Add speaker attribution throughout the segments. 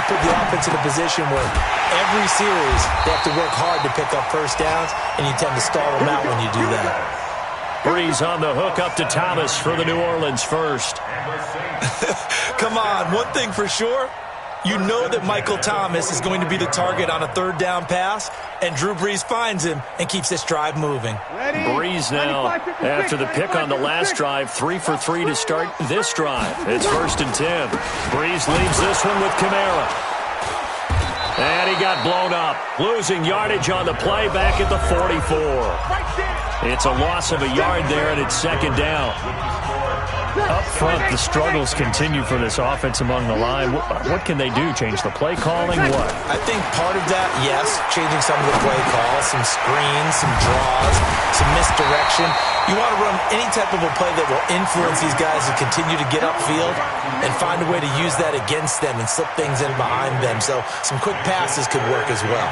Speaker 1: put the offense in a position where every series they have to work hard to pick up first downs, and you tend to stall them out when you do that.
Speaker 2: Breeze on the hook up to Thomas for the New Orleans first.
Speaker 1: Come on, one thing for sure. You know that Michael Thomas is going to be the target on a third down pass, and Drew Brees finds him and keeps this drive moving.
Speaker 2: Breeze now, after the pick on the last drive, 3 for 3 to start this drive. It's 1st and 10. Breeze leaves this one with Kamara. And he got blown up, losing yardage on the play back at the 44. It's a loss of a yard there, and it's 2nd down. Up front, the struggles continue for this offense among the line. What can they do? Change the play calling? What?
Speaker 1: I think part of that, yes, changing some of the play calls, some screens, some draws, some misdirection. You want to run any type of a play that will influence these guys to continue to get upfield and find a way to use that against them and slip things in behind them. So some quick passes could work as well.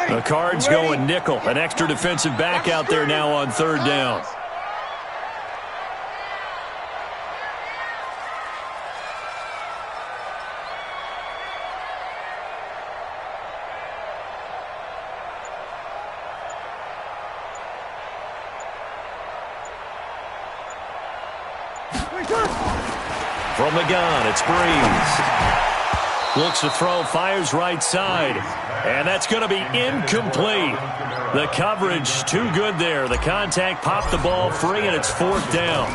Speaker 2: The Cards going nickel. An extra defensive back out there now on 3rd down. From the gun, it's Breeze. Looks to throw, fires right side. And that's going to be incomplete. The coverage too good there. The contact popped the ball free, and it's 4th down.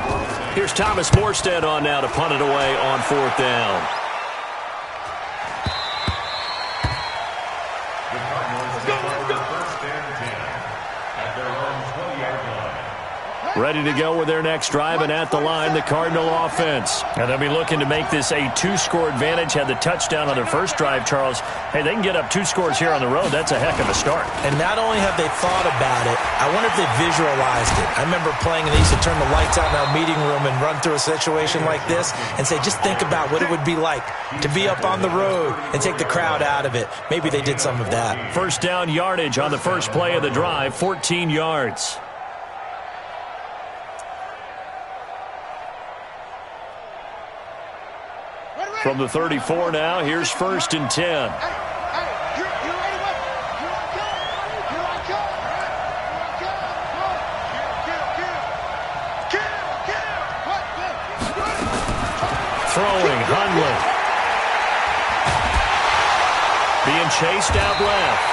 Speaker 2: Here's Thomas Morstead on now to punt it away on 4th down. Ready to go with their next drive, and at the line, the Cardinal offense. And they'll be looking to make this a 2-score advantage. Had the touchdown on their first drive, Charles. Hey, they can get up 2 scores here on the road. That's a heck of a start.
Speaker 1: And not only have they thought about it, I wonder if they visualized it. I remember playing, and they used to turn the lights out in our meeting room and run through a situation like this and say, just think about what it would be like to be up on the road and take the crowd out of it. Maybe they did some of that.
Speaker 2: 1st down yardage on the first play of the drive, 14 yards. From the 34 now, here's 1st and 10. Throwing, Hundley. Being chased out left.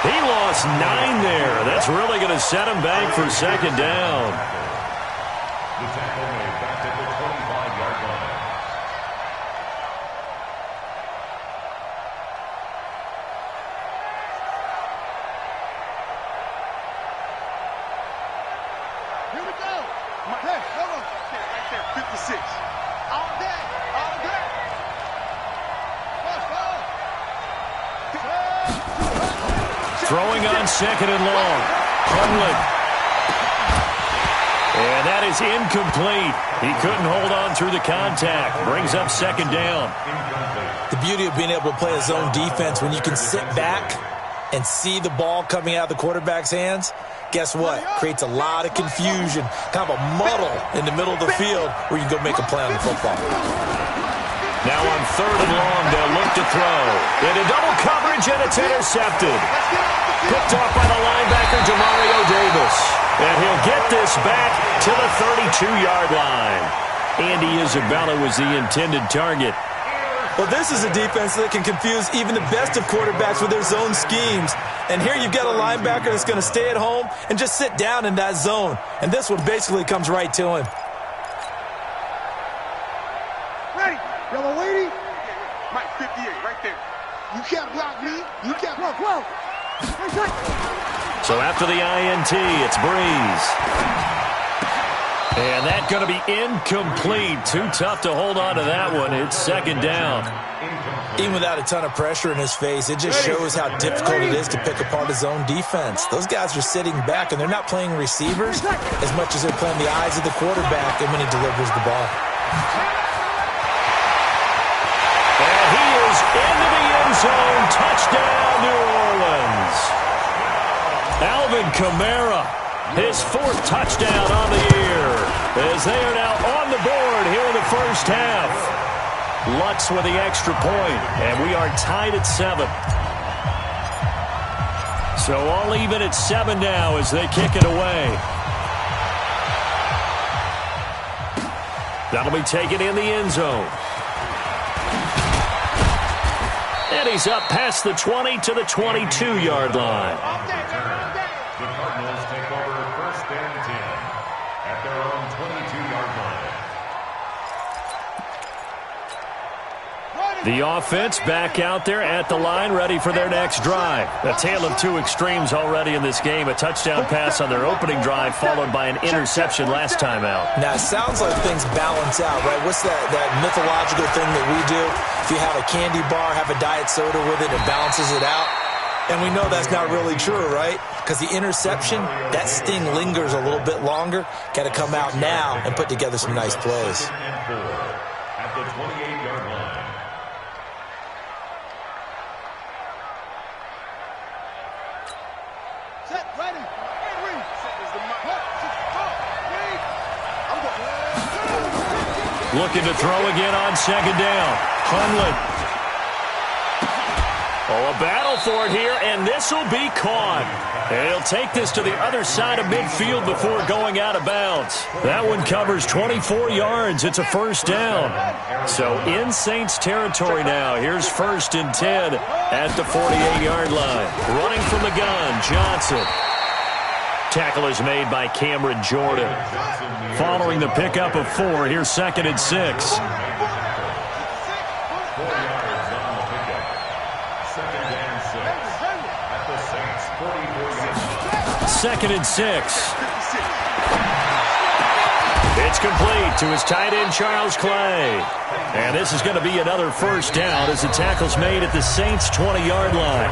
Speaker 2: He lost 9 there. That's really going to set him back for 2nd down.
Speaker 3: The tackle made back to the 25-yard line.
Speaker 4: Here we go. Hey, hold on. Right there, 56. All day, all day.
Speaker 2: Throwing on 2nd and long. Hundley. And that is incomplete. He couldn't hold on through the contact. Brings up 2nd down.
Speaker 1: The beauty of being able to play a zone defense when you can sit back and see the ball coming out of the quarterback's hands, guess what? Creates a lot of confusion, kind of a muddle in the middle of the field where you can go make a play on the football.
Speaker 2: Now on 3rd and long, they'll look to throw. Into double coverage, and it's intercepted. Picked off by the linebacker, Demario Davis. And he'll get this back to the 32-yard line. Andy Isabella was the intended target.
Speaker 1: Well, this is a defense that can confuse even the best of quarterbacks with their zone schemes. And here you've got a linebacker that's going to stay at home and just sit down in that zone. And this one basically comes right to him.
Speaker 4: Ready. Yellow lady. Mike 58, right there. You can't block me. You can't block. Whoa.
Speaker 2: So after the INT, it's Breeze. And that's going to be incomplete. Too tough to hold on to that one. It's 2nd down.
Speaker 1: Even without a ton of pressure in his face, it just shows how difficult it is to pick apart his own defense. Those guys are sitting back, and they're not playing receivers as much as they're playing the eyes of the quarterback and when he delivers the ball.
Speaker 2: And he is into the end zone. Touchdown, New Orleans. Alvin Kamara His 4th touchdown on the year, as they are now on the board here in the first half. Lutz with the extra point, and we are tied at 7. So all even at 7 now as they kick it away. That'll be taken in the end zone. And he's up past the 20 to the 22-yard line.
Speaker 3: The Cardinals take over 1st and 10 at their own 22-yard line.
Speaker 2: The offense back out there at the line, ready for their next drive. A tale of two extremes already in this game. A touchdown pass on their opening drive, followed by an interception last time out.
Speaker 1: Now, it sounds like things balance out, right? What's that mythological thing that we do? If you have a candy bar, have a diet soda with it, it balances it out. And we know that's not really true, right? Because the interception, that sting lingers a little bit longer. Got to come out now and put together some nice plays.
Speaker 3: At the 28-yard line.
Speaker 2: Looking to throw again on 2nd down. Hundley. Oh, a battle for it here, and this will be caught. And he'll take this to the other side of midfield before going out of bounds. That one covers 24 yards. It's a 1st down. So in Saints territory now. Here's 1st and 10 at the 48-yard line. Running from the gun, Johnson. Tackle is made by Cameron Jordan. Following the pickup of 4, here's 2nd and 6.
Speaker 3: 4 yards on the pickup. 2nd and 6 at the Saints 44-yard line.
Speaker 2: 2nd and 6. It's complete to his tight end, Charles Clay. And this is going to be another 1st down as the tackle's made at the Saints 20-yard line.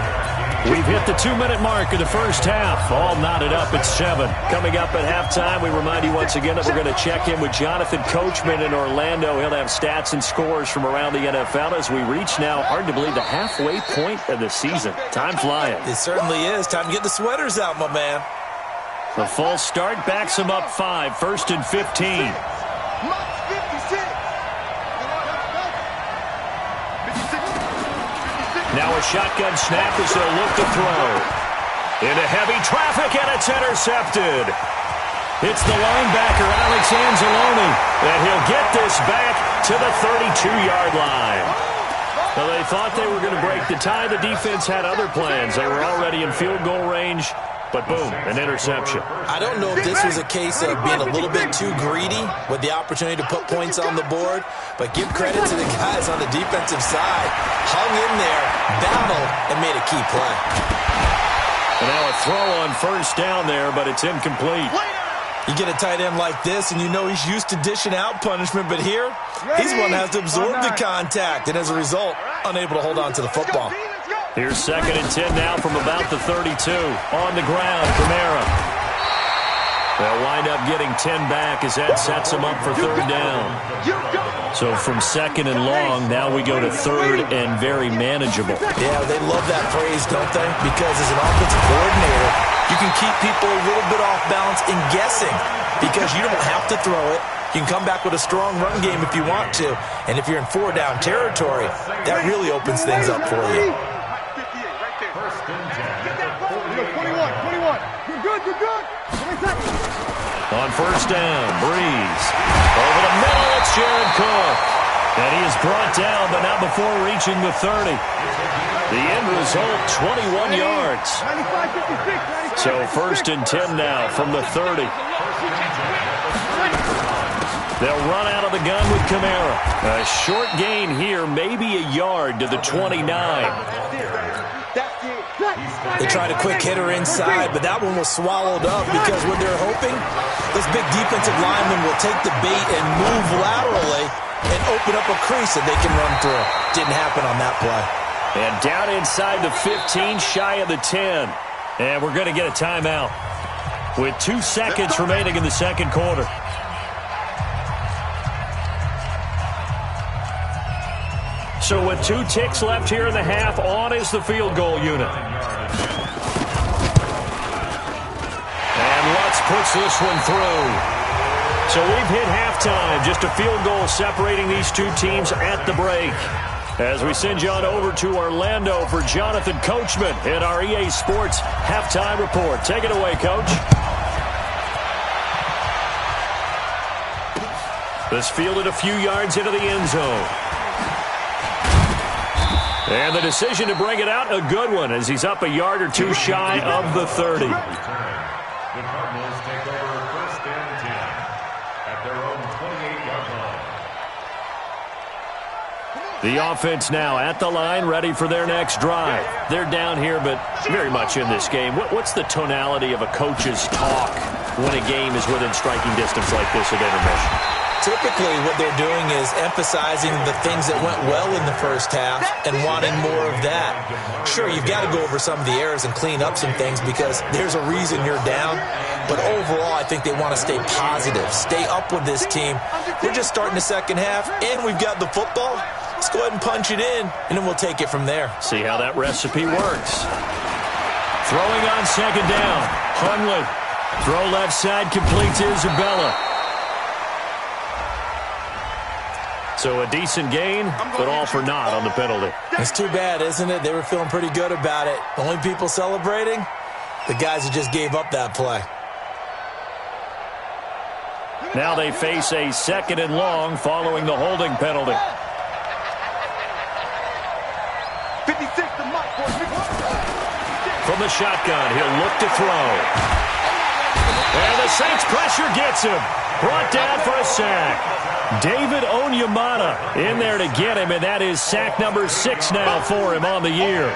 Speaker 2: We've hit the 2-minute mark of the first half. All knotted up at 7. Coming up at halftime, we remind you once again that we're going to check in with Jonathan Coachman in Orlando. He'll have stats and scores from around the NFL as we reach now, hard to believe, the halfway point of the season. Time flying.
Speaker 1: It certainly is. Time to get the sweaters out, my man.
Speaker 2: The full start backs him up 5. 1st and 15. Now a shotgun snap as they'll look to throw. Into heavy traffic, and it's intercepted. It's the linebacker, Alex Anzalone, and he'll get this back to the 32-yard line. Well, they thought they were going to break the tie. The defense had other plans. They were already in field goal range, but boom, an interception.
Speaker 1: I don't know if this was a case of being a little bit too greedy with the opportunity to put points on the board, but give credit to the guys on the defensive side. Hung in there, battled, and made a key play.
Speaker 2: And now a throw on 1st down there, but it's incomplete.
Speaker 1: You get a tight end like this, and you know he's used to dishing out punishment, but here, he's one that has to absorb the contact, and as a result, unable to hold on to the football.
Speaker 2: Here's 2nd and 10 now from about the 32. On the ground, Kamara. They'll wind up getting 10 back as that sets them up for 3rd down. So from 2nd and long, now we go to 3rd and very manageable.
Speaker 1: Yeah, they love that phrase, don't they? Because as an offensive coordinator, you can keep people a little bit off balance and guessing because you don't have to throw it. You can come back with a strong run game if you want to. And if you're in 4-down territory, that really opens things up for you.
Speaker 3: 1st and 10.
Speaker 4: 21. You're good.
Speaker 2: On 1st down, Breeze. Over the middle, it's Jared Cook. And he is brought down, but not before reaching the 30. The end result, 21 yards.
Speaker 4: 95-56.
Speaker 2: So 1st and 10 now from the 30. They'll run out of the gun with Kamara. A short gain here, maybe a yard to the 29.
Speaker 1: They tried a quick hitter inside, but that one was swallowed up because what they're hoping, this big defensive lineman will take the bait and move laterally and open up a crease that they can run through. Didn't happen on that play.
Speaker 2: And down inside the 15, shy of the 10. And we're going to get a timeout with 2 seconds remaining in the 2nd quarter. So with 2 ticks left here in the half, on is the field goal unit. And Lutz puts this one through. So we've hit halftime. Just a field goal separating these two teams at the break. As we send you on over to Orlando for Jonathan Coachman in our EA Sports Halftime Report. Take it away, Coach. This fielded a few yards into the end zone. And the decision to bring it out, a good one, as he's up a yard or two shy of the 30.
Speaker 3: The Cardinals take over 1st and 10 at their own 28-yard line.
Speaker 2: The offense now at the line, ready for their next drive. They're down here, but very much in this game. What's the tonality of a coach's talk when a game is within striking distance like this at intermission?
Speaker 1: Typically, what they're doing is emphasizing the things that went well in the first half and wanting more of that. Sure, you've got to go over some of the errors and clean up some things because there's a reason you're down. But overall, I think they want to stay positive, stay up with this team. We're just starting the second half, and we've got the football. Let's go ahead and punch it in, and then we'll take it from there.
Speaker 2: See how that recipe works. Throwing on second down. Hundley. Throw left side, completes Isabella. So a decent gain, but all for naught on the penalty.
Speaker 1: It's too bad, isn't it? They were feeling pretty good about it. The only people celebrating, the guys who just gave up that play.
Speaker 2: Now they face a 2nd and long following the holding penalty.
Speaker 4: 56 to Mike.
Speaker 2: From the shotgun, he'll look to throw. And the Saints pressure gets him. Brought down for a sack. David Onyemata in there to get him, and that is sack number 6 now for him on the year.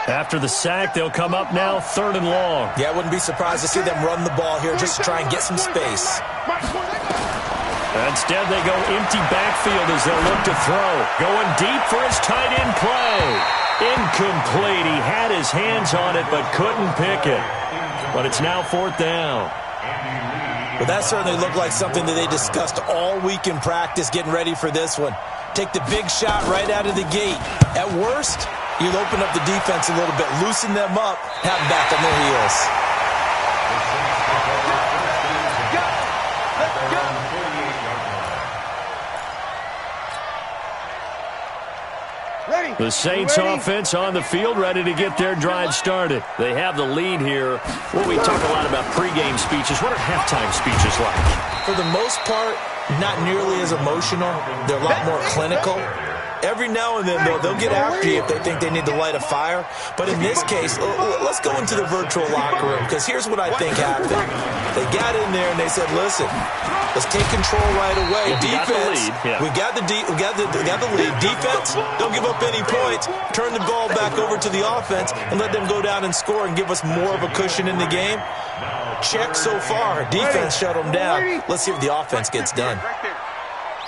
Speaker 2: After the sack, they'll come up now 3rd and long.
Speaker 1: Yeah, I wouldn't be surprised to see them run the ball here just to try and get some space.
Speaker 2: Instead, they go empty backfield as they'll look to throw. Going deep for his tight end play. Incomplete. He had his hands on it but couldn't pick it. But it's now 4th down.
Speaker 1: Well, that certainly looked like something that they discussed all week in practice getting ready for this one. Take the big shot right out of the gate. At worst, you'll open up the defense a little bit, loosen them up, have them back on their heels.
Speaker 2: The Saints offense on the field, ready to get their drive started. They have the lead here. Well, we talk a lot about pregame speeches. What are halftime speeches like?
Speaker 1: For the most part, not nearly as emotional. They're a lot more clinical. Every now and then, they'll get after you if they think they need to light a fire. But in this case, let's go into the virtual locker room, because here's what I think happened. They got in there and they said, listen, let's take control right away. Defense, we got the lead. Defense, don't give up any points. Turn the ball back over to the offense and let them go down and score and give us more of a cushion in the game. Check so far. Defense shut them down. Let's see if the offense gets done.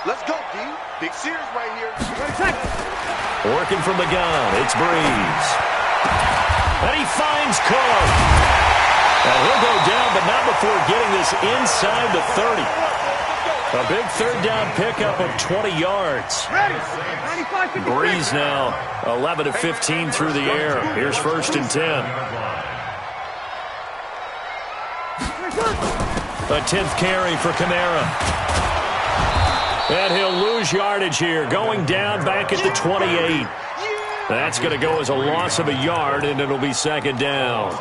Speaker 4: Let's go, D. Big Sears right here.
Speaker 2: Working from the gun, it's Breeze. And he finds Cook. And he'll go down, but not before getting this inside the 30. A big 3rd down pickup of 20 yards. Breeze now 11 of 15 through the air. Here's 1st and 10. A 10th carry for Kamara. And he'll lose yardage here, going down back at the 28. That's going to go as a loss of a yard, and it'll be 2nd down.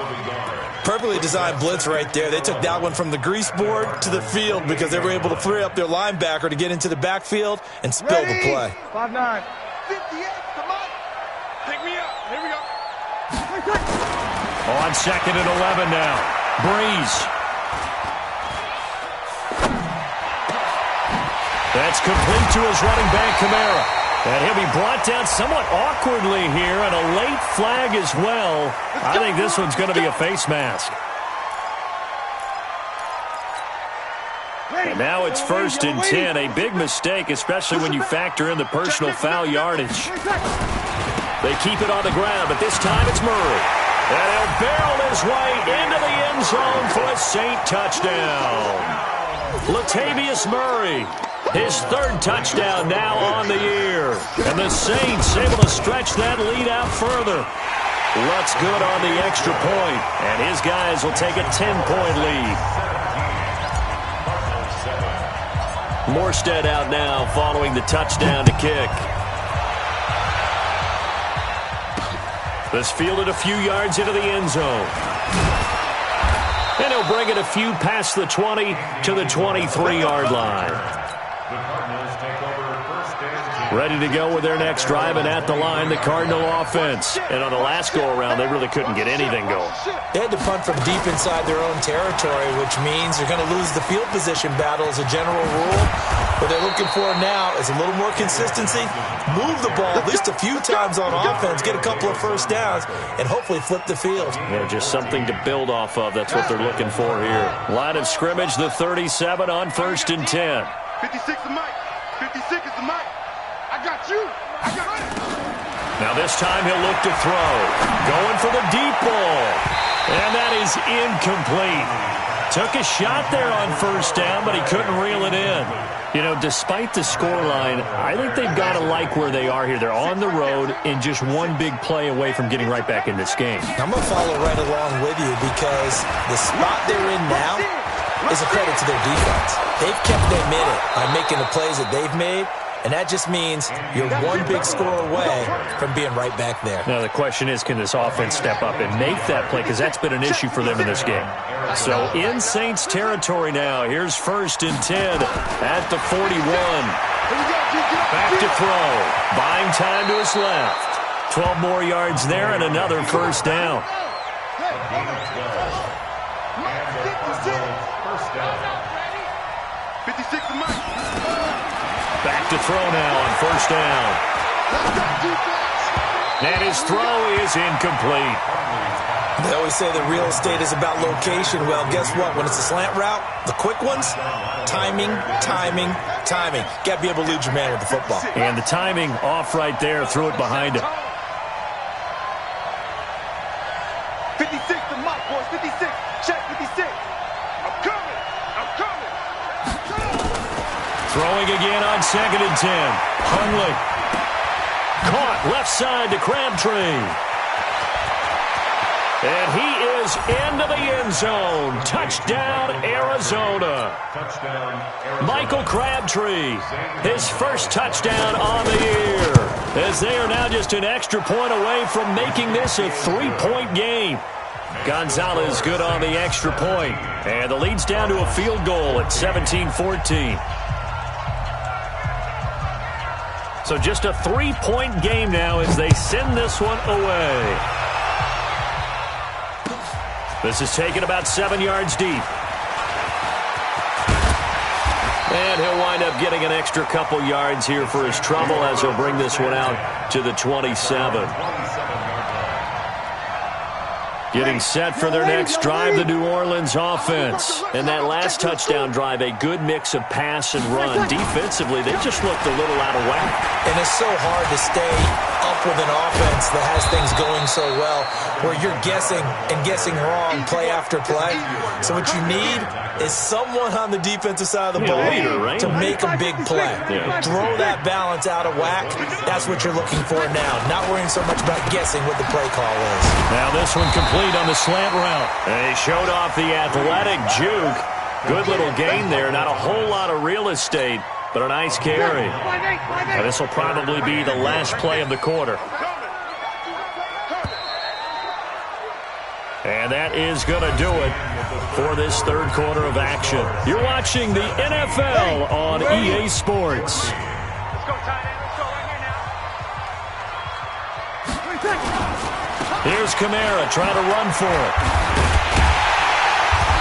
Speaker 1: Perfectly designed blitz right there. They took that one from the grease board to the field because they were able to free up their linebacker to get into the backfield and spill the play.
Speaker 4: 5-9. 58, come on. Pick me up. Here we go.
Speaker 2: On 2nd and 11 now. Breeze. That's complete to his running back, Kamara. And he'll be brought down somewhat awkwardly here, and a late flag as well. I think this one's going to be a face mask. And now it's 1st and 10. A big mistake, especially when you factor in the personal foul yardage. They keep it on the ground, but this time it's Murray. And he'll barrel his way into the end zone for a Saint touchdown. Latavius Murray. His third touchdown now on the year. And the Saints able to stretch that lead out further. Looks good on the extra point, and his guys will take a 10-point lead. Morstead out now following the touchdown to kick. This fielded a few yards into the end zone. And he'll bring it a few past the 20 to the 23-yard line. Ready to go with their next drive, and at the line, the Cardinal offense. And on the last go-around, they really couldn't get anything going.
Speaker 1: They had to punt from deep inside their own territory, which means they're going to lose the field position battle as a general rule. What they're looking for now is a little more consistency, move the ball at least a few times on offense, get a couple of first downs, and hopefully flip the field.
Speaker 2: Yeah, just something to build off of. That's what they're looking for here. Line of scrimmage, the 37 on 1st and 10.
Speaker 4: 56 is Mike. 56 is the Mike. I got you. I got you.
Speaker 2: Now this time he'll look to throw. Going for the deep ball. And that is incomplete. Took a shot there on 1st down, but he couldn't reel it in. You know, despite the scoreline, I think they've got to like where they are here. They're on the road and just one big play away from getting right back in this game.
Speaker 1: I'm going to follow right along with you because the spot they're in now is a credit to their defense. They've kept them in it by making the plays that they've made, and that just means you're one big score away from being right back there.
Speaker 2: Now the question is, can this offense step up and make that play? Because that's been an issue for them in this game. So in Saints territory now. Here's 1st and 10 at the 41. Back to throw. Buying time to his left. 12 more yards there and another 1st down.
Speaker 4: 56 to Mike.
Speaker 2: Back to throw now on 1st down. And his throw is incomplete.
Speaker 1: They always say that real estate is about location. Well, guess what? When it's a slant route, the quick ones, timing, timing, timing. Got to be able to lead your man with the football.
Speaker 2: And the timing off right there. Threw it behind him.
Speaker 4: 56 to Mike, boys. 56. Check 56. I'm coming. I'm coming.
Speaker 2: Throwing again on 2nd and 10. Hundley. Caught left side to Crabtree. And he is into the end zone. Touchdown, Arizona. Michael Crabtree, his first touchdown on the year, as they are now just an extra point away from making this a 3-point game. Gonzalez good on the extra point, and the lead's down to a field goal at 17-14. So just a 3-point game now as they send this one away. This is taken about 7 yards deep. And he'll wind up getting an extra couple yards here for his trouble as he'll bring this one out to the 27. Getting set for their next drive, the New Orleans offense. And that last touchdown drive, a good mix of pass and run. Defensively, they just looked a little out of whack.
Speaker 1: And it's so hard to stay up with an offense that has things going so well, where you're guessing and guessing wrong play after play. So what you need is someone on the defensive side of the ball to make a big play. Throw that balance out of whack. That's what you're looking for now. Not worrying so much about guessing what the play call is.
Speaker 2: Now this one complete on the slant route. And he showed off the athletic juke. Good little gain there. Not a whole lot of real estate, but a nice carry. And this will probably be the last play of the quarter. And that is going to do it for this third quarter of action. You're watching the NFL on EA Sports. Here's Kamara trying to run for it.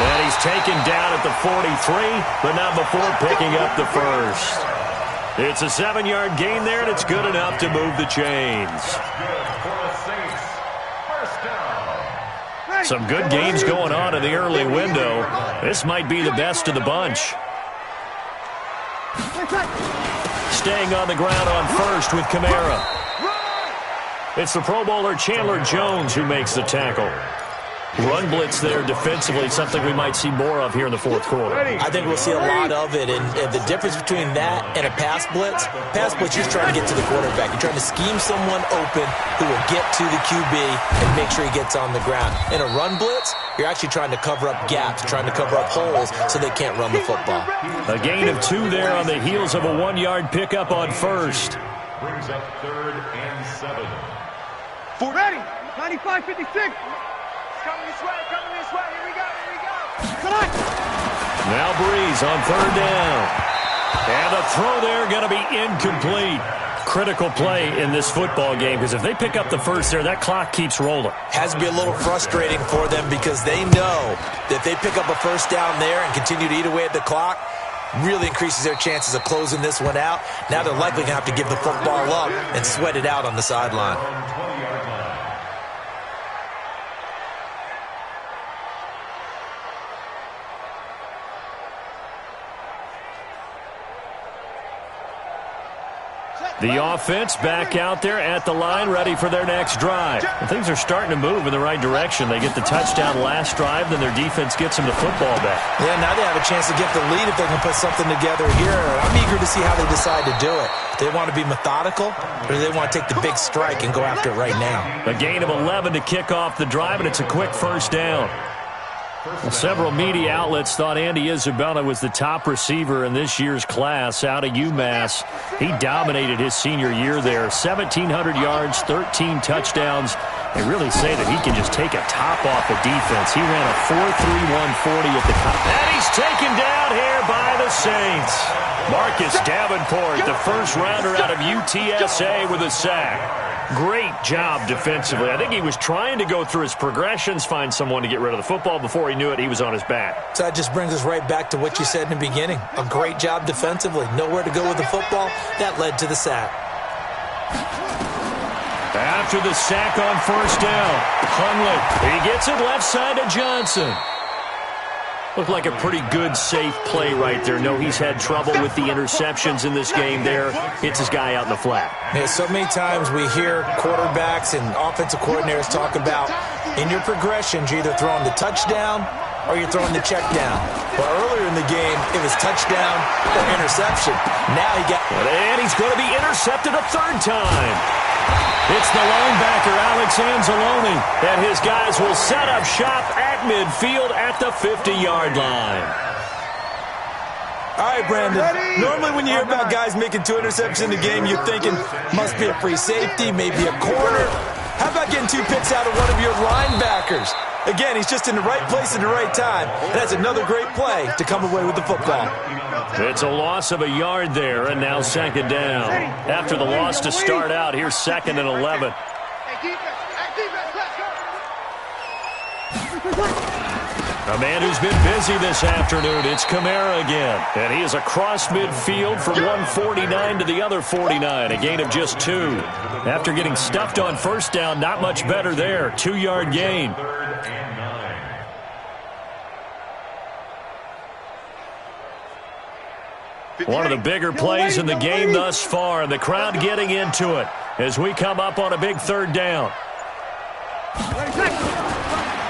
Speaker 2: And he's taken down at the 43, but not before picking up the first. It's a 7-yard gain there, and it's good enough to move the chains. Some good games going on in the early window. This might be the best of the bunch. Staying on the ground on first with Kamara. It's the Pro Bowler Chandler Jones who makes the tackle. Run blitz there defensively, something we might see more of here in the fourth quarter.
Speaker 1: I think we'll see a lot of it, and the difference between that and a pass blitz, you're trying to get to the quarterback. You're trying to scheme someone open who will get to the QB and make sure he gets on the ground. In a run blitz, you're actually trying to cover up gaps, trying to cover up holes so they can't run the football.
Speaker 2: A gain of 2 there on the heels of a 1-yard pickup on first.
Speaker 3: Brings up 3rd and 7.
Speaker 4: Ready, 95-56.
Speaker 5: Coming this way, here we go.
Speaker 4: Come on.
Speaker 2: Now Breeze on 3rd down. And the throw there going to be incomplete. Critical play in this football game, because if they pick up the first there, that clock keeps rolling.
Speaker 1: Has to be a little frustrating for them because they know that if they pick up a first down there and continue to eat away at the clock, really increases their chances of closing this one out. Now they're likely going to have to give the football up and sweat it out on the sideline.
Speaker 2: The offense back out there at the line, ready for their next drive. And things are starting to move in the right direction. They get the touchdown last drive, then their defense gets them the football back.
Speaker 1: Yeah, now they have a chance to get the lead if they can put something together here. I'm eager to see how they decide to do it. Do they want to be methodical, or do they want to take the big strike and go after it right now?
Speaker 2: A gain of 11 to kick off the drive, and it's a quick first down. Well, several media outlets thought Andy Isabella was the top receiver in this year's class out of UMass. He dominated his senior year there. 1,700 yards, 13 touchdowns. They really say that he can just take a top off a defense. He ran a 4.31 40 at the top. And he's taken down here by the Saints. Marcus Davenport, the first rounder out of UTSA with a sack. Great job defensively. I think he was trying to go through his progressions, find someone to get rid of the football. Before he knew it, he was on his back.
Speaker 1: So that just brings us right back to what you said in the beginning. A great job defensively. Nowhere to go with the football. That led to the sack.
Speaker 2: After the sack on first down, Hundley, he gets it left side to Johnson. Looked like a pretty good, safe play right there. No, he's had trouble with the interceptions in this game there. Hits his guy out in the flat.
Speaker 1: Yeah, so many times we hear quarterbacks and offensive coordinators talk about in your progressions, you're either throwing the touchdown or you're throwing the check down. But earlier in the game, it was touchdown or interception. Now he got...
Speaker 2: And he's going to be intercepted a 3rd time. It's the linebacker, Alex Anzalone, and his guys will set up shop at midfield at the 50-yard line.
Speaker 1: All right, Brandon. Normally when you hear about guys making 2 interceptions in the game, you're thinking must be a free safety, maybe a corner. How about getting 2 picks out of one of your linebackers? Again, he's just in the right place at the right time. And that's another great play to come away with the football.
Speaker 2: It's a loss of a yard there, and now 2nd down. After the loss to start out, here's 2nd and 11. A man who's been busy this afternoon, it's Kamara again. And he is across midfield from 149 to the other 49, a gain of just 2. After getting stuffed on first down, not much better there. 2-yard gain. One of the bigger plays in the game thus far, and the crowd getting into it as we come up on a big 3rd down.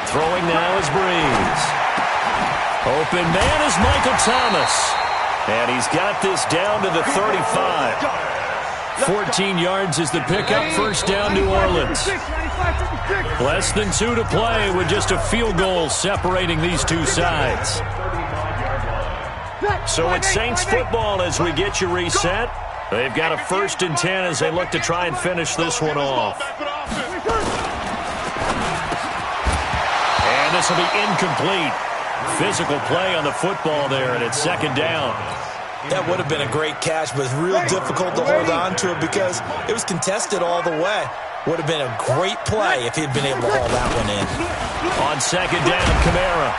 Speaker 2: Throwing now is Breeze. Open man is Michael Thomas. And he's got this down to the 35. 14 yards is the pickup, 1st down New Orleans. Less than 2 to play with just a field goal separating these two sides. So it's Saints football as we get you reset. They've got a 1st and 10 as they look to try and finish this one off. And this will be incomplete. Physical play on the football there, and it's 2nd down.
Speaker 1: That would have been a great catch, but it's real difficult to hold on to it because it was contested all the way. Would have been a great play if he'd been able to haul that one in.
Speaker 2: On 2nd down, Kamara.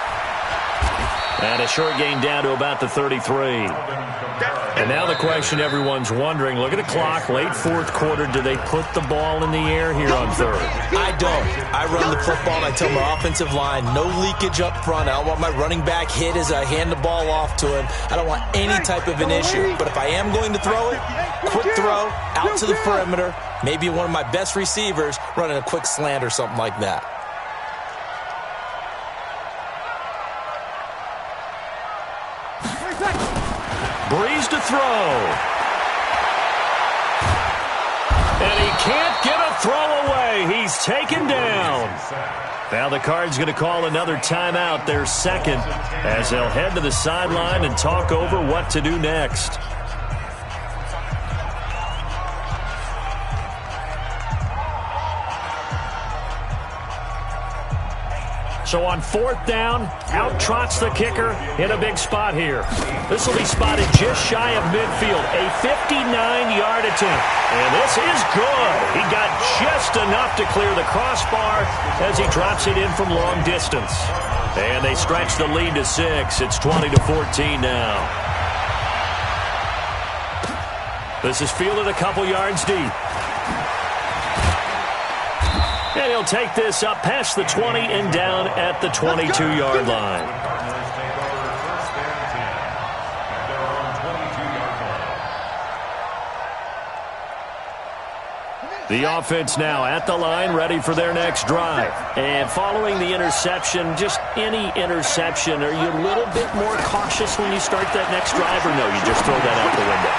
Speaker 2: And a short gain down to about the 33. And now the question everyone's wondering, look at the clock, late 4th quarter, do they put the ball in the air here on 3rd?
Speaker 1: I don't. I run the football and I tell my offensive line, no leakage up front. I don't want my running back hit as I hand the ball off to him. I don't want any type of an issue. But if I am going to throw it, quick throw, out to the perimeter, maybe one of my best receivers running a quick slant or something like that.
Speaker 2: to throw. And he can't get a throw away. He's taken down. Now the Cards going to call another timeout, their second, as they'll head to the sideline and talk over what to do next. So on fourth down, out trots the kicker in a big spot here. This will be spotted just shy of midfield, a 59-yard attempt. And this is good. He got just enough to clear the crossbar as he drops it in from long distance. And they stretch the lead to 6. It's 20-14 now. This is fielded a couple yards deep. And he'll take this up past the 20 and down at the 22-yard line. The offense now at the line, ready for their next drive. And following the interception, just any interception, are you a little bit more cautious when you start that next drive, or no, you just throw that out the window?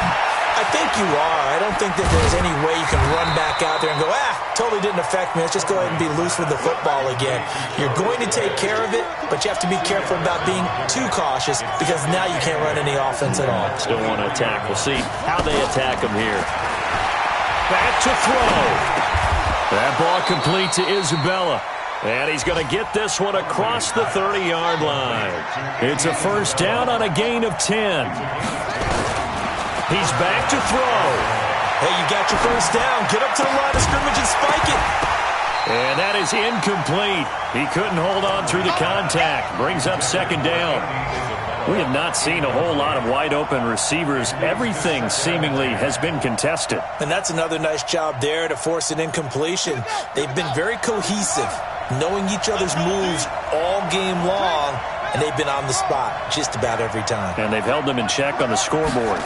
Speaker 1: I think you are. I don't think that there's any way you can run back out there and go, totally didn't affect me. Let's just go ahead and be loose with the football again. You're going to take care of it, but you have to be careful about being too cautious because now you can't run any offense at all.
Speaker 2: Still want to attack. We'll see how they attack him here. Back to throw. That ball complete to Isabella. And he's going to get this one across the 30-yard line. It's a first down on a gain of 10. He's back to throw.
Speaker 1: Hey, you got your first down. Get up to the line of scrimmage and spike it.
Speaker 2: And that is incomplete. He couldn't hold on through the contact. Brings up second down. We have not seen a whole lot of wide-open receivers. Everything seemingly has been contested.
Speaker 1: And that's another nice job there to force an incompletion. They've been very cohesive, knowing each other's moves all game long, and they've been on the spot just about every time.
Speaker 2: And they've held them in check on the scoreboard.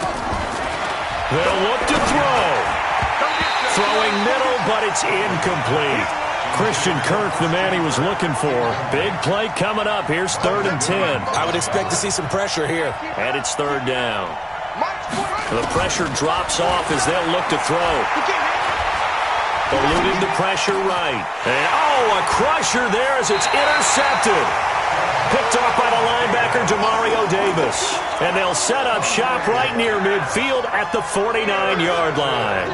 Speaker 2: They'll look to throw. Throwing middle, but it's incomplete. Christian Kirk, the man he was looking for. Big play coming up. Here's 3rd and 10.
Speaker 1: I would expect to see some pressure here.
Speaker 2: And it's 3rd down. The pressure drops off as they'll look to throw. Eluding the pressure right. And, a crusher there as it's intercepted. Picked off by the linebacker, Demario Davis. And they'll set up shop right near midfield at the 49-yard line.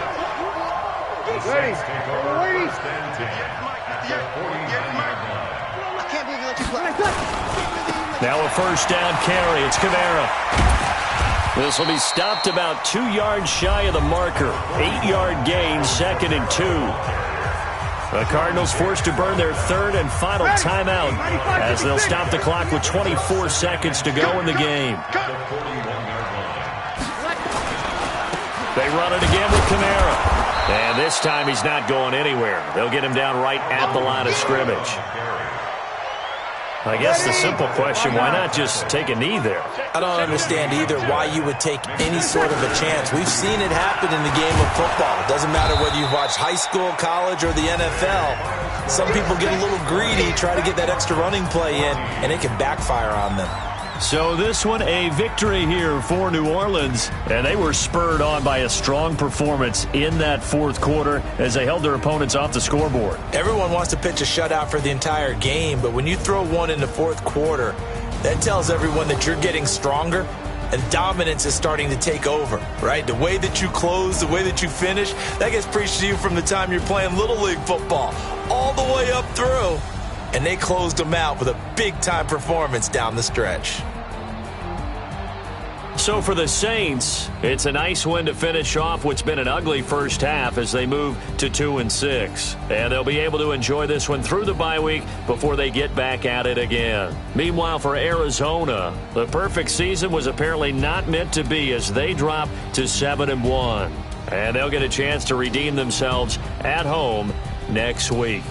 Speaker 2: Now a first down carry. It's Kamara. This will be stopped about 2 yards shy of the marker. 8-yard gain, 2nd and 2. The Cardinals forced to burn their 3rd and final timeout as they'll stop the clock with 24 seconds to go in the game. They run it again with Kamara. And this time he's not going anywhere. They'll get him down right at the line of scrimmage. I guess the simple question, why not just take a knee there?
Speaker 1: I don't understand either why you would take any sort of a chance. We've seen it happen in the game of football. It doesn't matter whether you've watched high school, college, or the NFL. Some people get a little greedy, try to get that extra running play in, and it can backfire on them.
Speaker 2: So this one, a victory here for New Orleans, and they were spurred on by a strong performance in that 4th quarter as they held their opponents off the scoreboard.
Speaker 1: Everyone wants to pitch a shutout for the entire game, but when you throw one in the 4th quarter, that tells everyone that you're getting stronger and dominance is starting to take over, right? The way that you close, the way that you finish, that gets preached to you from the time you're playing Little League football all the way up through. And they closed them out with a big-time performance down the stretch.
Speaker 2: So for the Saints, it's a nice win to finish off what's been an ugly first half as they move to 2-6. And they'll be able to enjoy this one through the bye week before they get back at it again. Meanwhile, for Arizona, the perfect season was apparently not meant to be as they drop to 7-1. And they'll get a chance to redeem themselves at home next week.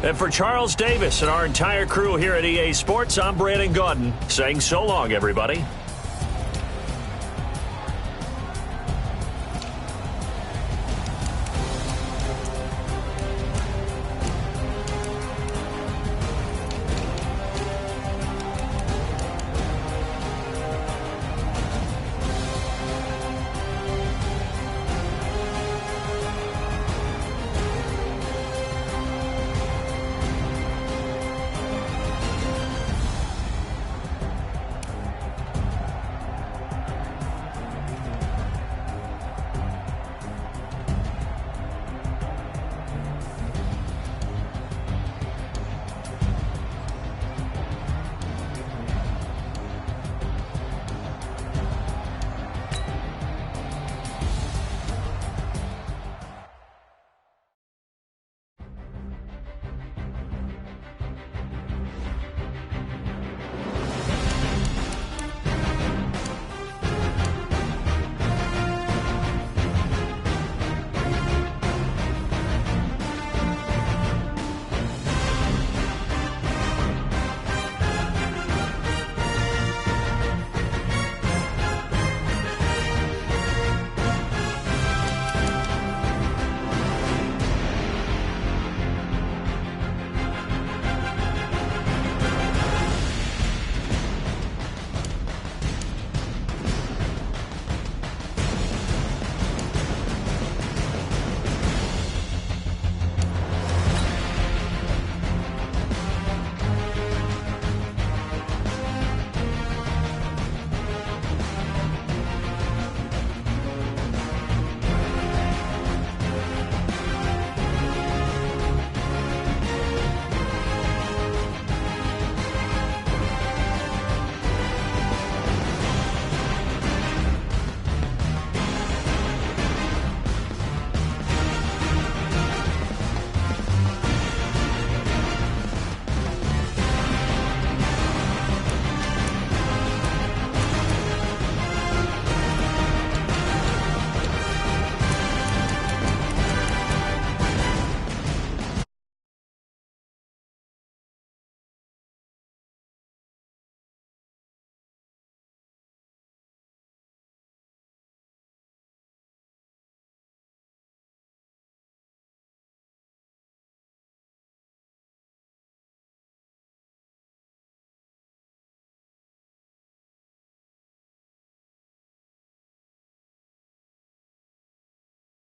Speaker 2: And for Charles Davis and our entire crew here at EA Sports, I'm Brandon Gaudin saying so long, everybody.